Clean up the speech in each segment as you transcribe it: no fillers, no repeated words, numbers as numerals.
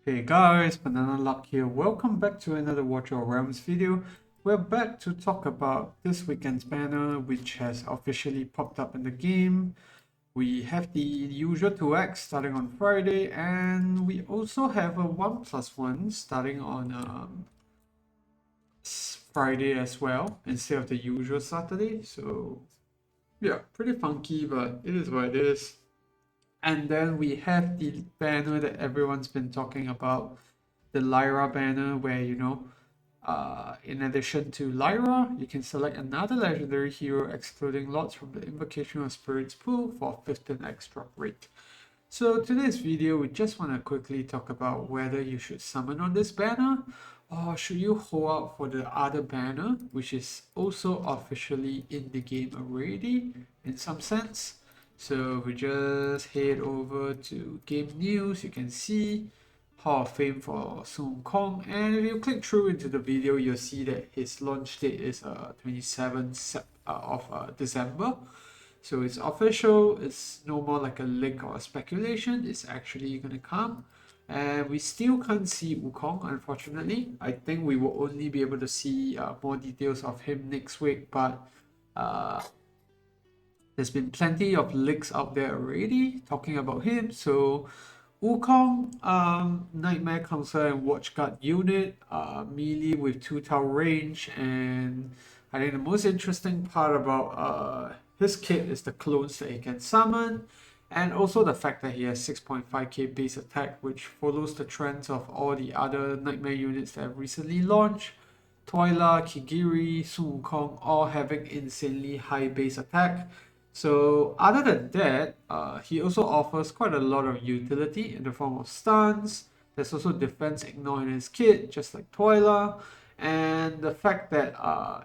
Hey guys, Banana Luck here. Welcome back to another Watch Your Realms video. We're back to talk about this weekend's banner, which has officially popped up in the game. We have the usual 2x starting on Friday, and we also have a 1+1 starting on Friday as well, instead of the usual Saturday. So yeah, pretty funky, but it is what it is. And then we have the banner that everyone's been talking about, the Lyra banner, where in addition to Lyra, you can select another legendary hero excluding lots from the Invocation of Spirits pool for 15x drop rate. So today's video, we just want to quickly talk about whether you should summon on this banner or should you hold out for the other banner, which is also officially in the game already in some sense. So we just head over to game news. You can see Hall of Fame for Wukong, and if you click through into the video, you'll see that his launch date is 27th of December. So it's official. It's no more like a leak or a speculation. It's actually going to come. And we still can't see Wukong, unfortunately. I think we will only be able to see more details of him next week, but there's been plenty of leaks out there already talking about him. So Wukong, Nightmare Counselor and Watchguard unit, melee with 2 tower range, and I think the most interesting part about his kit is the clones that he can summon, and also the fact that he has 6.5k base attack, which follows the trends of all the other Nightmare units that have recently launched. Twyla, Kigiri, Sun Wukong all having insanely high base attack. So other than that, he also offers quite a lot of utility in the form of stuns. There's also defense ignore in his kit, just like Twyla. And the fact that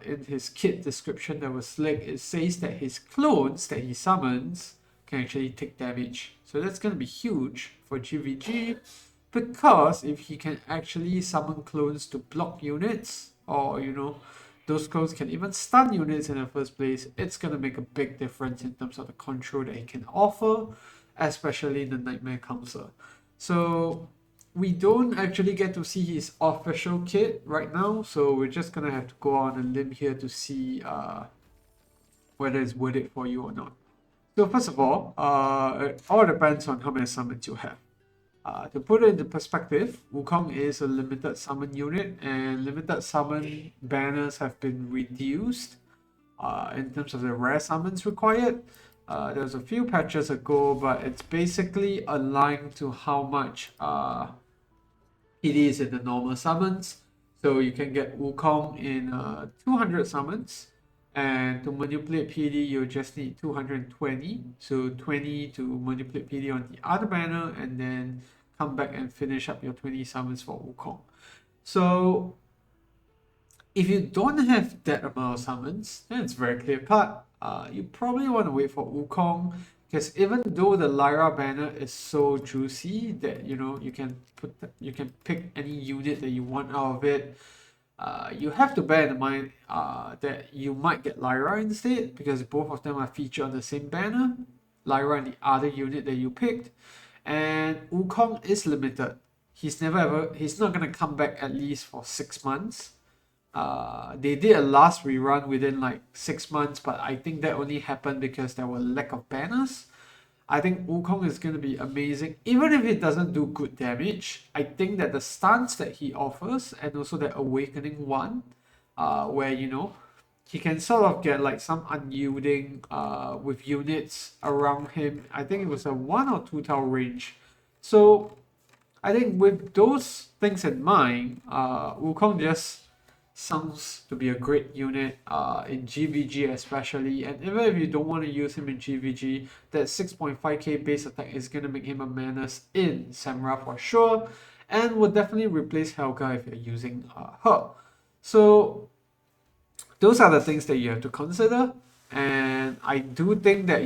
in his kit description that was linked, it says that his clones that he summons can actually take damage. So that's going to be huge for GVG, because if he can actually summon clones to block units, or those clones can even stun units in the first place, it's going to make a big difference in terms of the control that he can offer, especially in the Nightmare Counselor. So we don't actually get to see his official kit right now, so we're just going to have to go on a limb here to see whether it's worth it for you or not. So first of all, it all depends on how many summons you have. To put it into perspective, Wukong is a limited summon unit, and limited summon banners have been reduced in terms of the rare summons required. There was a few patches ago, but it's basically aligned to how much PD is in the normal summons. So you can get Wukong in 200 summons, and to manipulate PD, you just need 220. So 20 to manipulate PD on the other banner, and then come back and finish up your 20 summons for Wukong. So if you don't have that amount of summons, then it's very clear cut. You probably want to wait for Wukong, because even though the Lyra banner is so juicy that you can pick any unit that you want out of it, you have to bear in mind that you might get Lyra instead, because both of them are featured on the same banner, Lyra and the other unit that you picked. And Wukong is limited. He's not gonna come back at least for 6 months. They did a last rerun within like 6 months, but I think that only happened because there were lack of banners. I think Wukong is going to be amazing. Even if it doesn't do good damage, I think that the stance that he offers, and also that awakening one, where he can sort of get like some unyielding with units around him. I think it was a 1 or 2 tower range. So I think with those things in mind, Wukong just sounds to be a great unit in GVG especially, and even if you don't want to use him in GVG, that 6.5k base attack is going to make him a menace in Samra for sure, and will definitely replace Helga if you're using her. So those are the things that you have to consider, and I do think that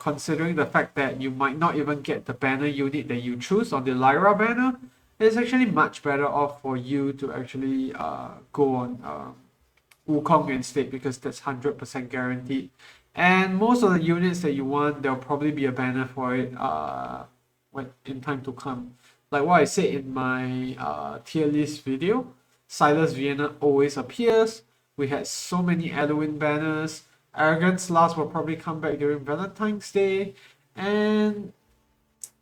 considering the fact that you might not even get the banner unit that you choose on the Lyra banner, it's actually much better off for you to actually go on Wukong instead, because that's 100% guaranteed. And most of the units that you want, there'll probably be a banner for it when in time to come. like what I said in my tier list video, Silas Vienna always appears. We had so many Halloween banners. Arrogance Last will probably come back during Valentine's Day. And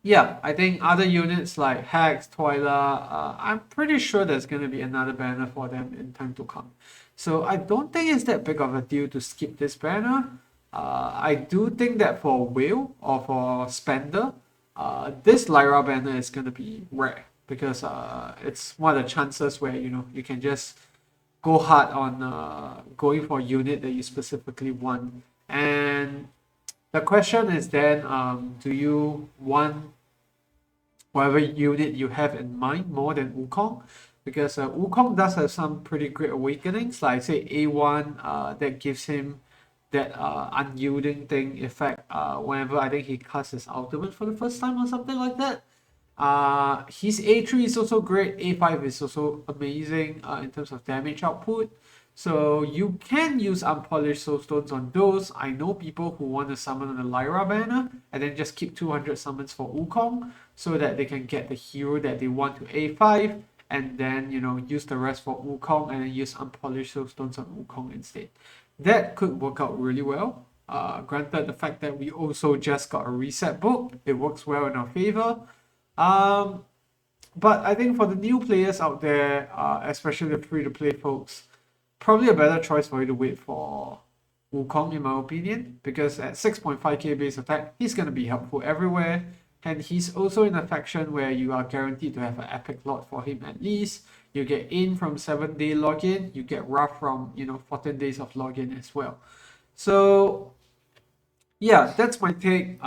yeah, I think other units like Hex, Twyla, I'm pretty sure there's going to be another banner for them in time to come. So I don't think it's that big of a deal to skip this banner. I do think that for Whale or for Spender, this Lyra banner is going to be rare because it's one of the chances where you can just go hard on going for a unit that you specifically want. And the question is then, do you want whatever unit you have in mind more than Wukong? Because Wukong does have some pretty great awakenings, like say A1, that gives him that unyielding thing effect whenever I think he casts his ultimate for the first time or something like that. His A3 is also great, A5 is also amazing in terms of damage output. So you can use unpolished soulstones on those. I know people who want to summon on the Lyra banner and then just keep 200 summons for Wukong so that they can get the hero that they want to A5 and then use the rest for Wukong and then use unpolished soulstones on Wukong instead. That could work out really well. Granted, the fact that we also just got a reset book, it works well in our favor. But I think for the new players out there, especially the free-to-play folks, probably a better choice for you to wait for Wukong, in my opinion, because at 6.5k base attack, he's going to be helpful everywhere. And he's also in a faction where you are guaranteed to have an epic lot for him at least. You get in from 7-day login, you get rough from 14 days of login as well. So yeah, that's my take.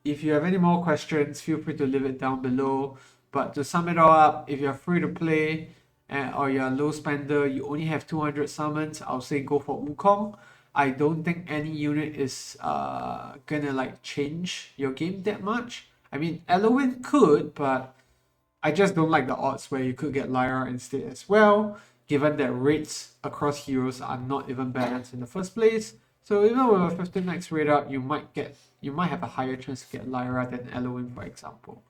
If you have any more questions, feel free to leave it down below. But to sum it all up, if you're free to play or you're a low spender, you only have 200 summons, I'll say go for Wukong. I don't think any unit is gonna like change your game that much. I mean, Eloin could, but I just don't like the odds where you could get Lyra instead as well, given that rates across heroes are not even balanced in the first place. So even with a 15x rate up, you might have a higher chance to get Lyra than Eloin, for example.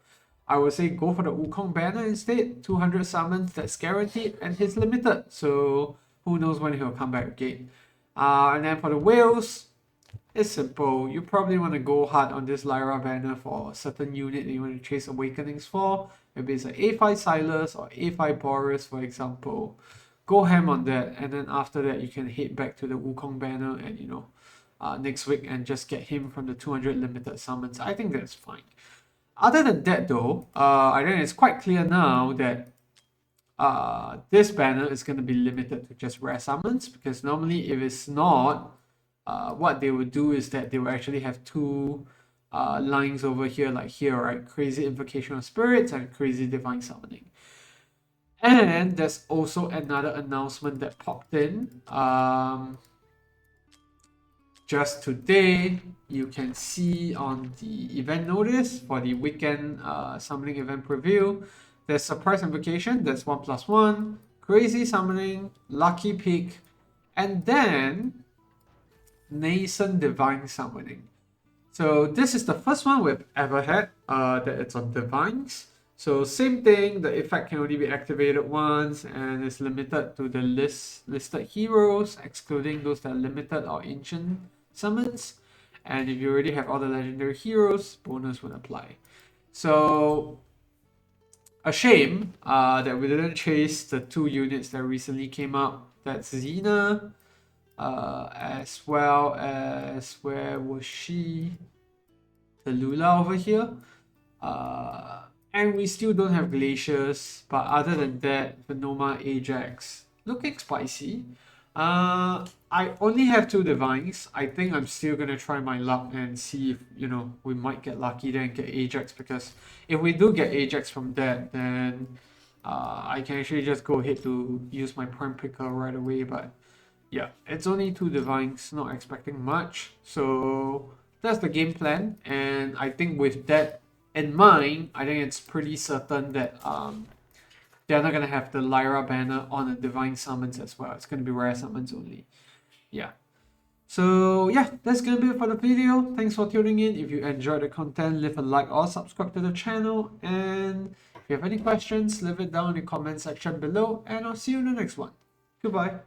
I would say go for the Wukong banner instead. 200 summons, that's guaranteed, and he's limited. So who knows when he'll come back again. And then for the whales, it's simple. You probably want to go hard on this Lyra banner for a certain unit that you want to chase awakenings for. Maybe it's an A5 Silas or A5 Boris, for example. Go ham on that, and then after that you can head back to the Wukong banner and next week and just get him from the 200 limited summons. I think that's fine. Other than that though, I think it's quite clear now that this banner is going to be limited to just rare summons, because normally if it's not, what they would do is that they will actually have two lines over here, like here, right? Crazy Invocation of Spirits and Crazy Divine Summoning. And there's also another announcement that popped in. Just today, you can see on the event notice for the weekend summoning event preview, there's Surprise Invocation, that's 1+1, Crazy Summoning, Lucky Pick, and then Nascent Divine Summoning. So this is the first one we've ever had that it's on Divines. So same thing, the effect can only be activated once and is limited to the listed heroes, excluding those that are limited or ancient summons. And if you already have all the legendary heroes, bonus would apply. So a shame that we didn't chase the two units that recently came out. That's Xena, as well as, where was she? The Lula over here. And we still don't have Glaciers, but other than that, Venoma, Ajax, looking spicy. I only have two Divines. I think I'm still gonna try my luck and see if we might get lucky there and get Ajax, because if we do get Ajax from that, then I can actually just go ahead to use my Prime Picker right away. But yeah, it's only two Divines, not expecting much. So that's the game plan, and I think with that in mind, I think it's pretty certain that they're not gonna have the Lyra banner on the Divine Summons as well. It's gonna be rare summons only. Yeah. So yeah, that's gonna be it for the video. Thanks for tuning in. If you enjoyed the content, leave a like or subscribe to the channel. And if If you have any questions, leave it down in the comment section below, and I'll see you in the next one. Goodbye.